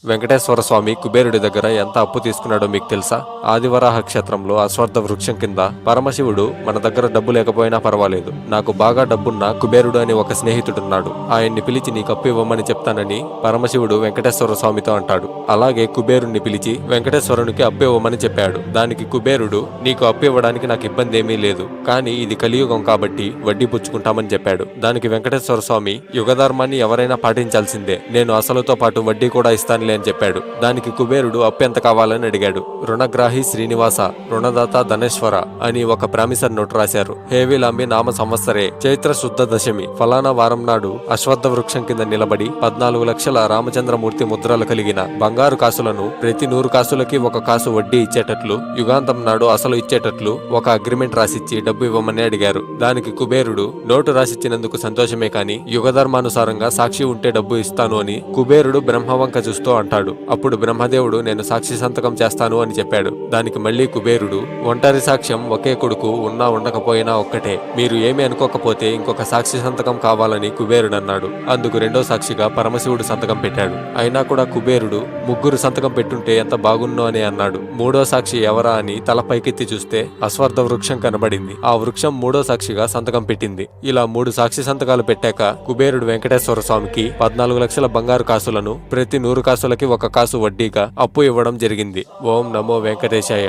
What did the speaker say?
వెంకటేశ్వర స్వామి కుబేరుడి దగ్గర ఎంత అప్పు తీసుకున్నాడో మీకు తెలుసా? ఆదివరాహ క్షేత్రంలో అశ్వత్థ వృక్షం కింద పరమశివుడు మన దగ్గర డబ్బు లేకపోయినా పర్వాలేదు, నాకు బాగా డబ్బున్న కుబేరుడు అని ఒక స్నేహితుడున్నాడు, ఆయన్ని పిలిచి నీకు అప్పు ఇవ్వమని చెప్తానని పరమశివుడు వెంకటేశ్వర స్వామితో అంటాడు. అలాగే కుబేరుణ్ణి పిలిచి వెంకటేశ్వరునికి అప్పు ఇవ్వమని చెప్పాడు. దానికి కుబేరుడు, నీకు అప్పు ఇవ్వడానికి నాకు ఇబ్బంది ఏమీ లేదు, కానీ ఇది కలియుగం కాబట్టి వడ్డీ పుచ్చుకుంటామని చెప్పాడు. దానికి వెంకటేశ్వర స్వామి, యుగధర్మాన్ని ఎవరైనా పాటించాల్సిందే, నేను అసలుతో పాటు వడ్డీ కూడా ఇస్తాను అని చెప్పాడు. దానికి కుబేరుడు అప్పు ఎంత కావాలని అడిగాడు. రుణగ్రాహి శ్రీనివాస, రుణదాత ధనేశ్వర అని ఒక ప్రామిసర్ నోటు రాశారు. హేవిలాంబి నామ సంవత్సరే చైత్ర శుద్ధ దశమి ఫలానా వారం నాడు అశ్వత్థ వృక్షం కింద నిలబడి 14 లక్షల రామచంద్రమూర్తి ముద్రలు కలిగిన బంగారు కాసులను ప్రతి 100 కాసులకి 1 కాసు వడ్డీ ఇచ్చేటట్లు, యుగాంతం నాడు అసలు ఇచ్చేటట్లు ఒక అగ్రిమెంట్ రాసిచ్చి డబ్బు ఇవ్వమని అడిగారు. దానికి కుబేరుడు, నోటు రాసిచ్చినందుకు సంతోషమే కాని యుగధర్మానుసారంగా సాక్షి ఉంటే డబ్బు ఇస్తాను అని కుబేరుడు బ్రహ్మవంక చూస్తూ అంటాడు. అప్పుడు బ్రహ్మదేవుడు, నేను సాక్షి సంతకం చేస్తాను అని చెప్పాడు. దానికి మళ్లీ కుబేరుడు, ఒంటరి సాక్ష్యం ఒకే కొడుకు ఉన్నా ఉండకపోయినా ఒక్కటే, మీరు ఏమీ అనుకోకపోతే ఇంకొక సాక్షి సంతకం కావాలని కుబేరుడు అన్నాడు. అందుకు రెండో సాక్షిగా పరమశివుడు సంతకం పెట్టాడు. అయినా కూడా కుబేరుడు, ముగ్గురు సంతకం పెట్టుంటే ఎంత బాగున్నో అని అన్నాడు. మూడో సాక్షి ఎవరా అని తల పైకెత్తి చూస్తే అశ్వత్థ వృక్షం కనబడింది. ఆ వృక్షం మూడో సాక్షిగా సంతకం పెట్టింది. ఇలా 3 సాక్షి సంతకాలు పెట్టాక కుబేరుడు వెంకటేశ్వర స్వామికి 14 లక్షల బంగారు కాసులను ప్రతి 100 కాసులకి 1 కాసు వడ్డీగా అప్పు ఇవ్వడం జరిగింది. ఓం నమో వెంకటేశాయ.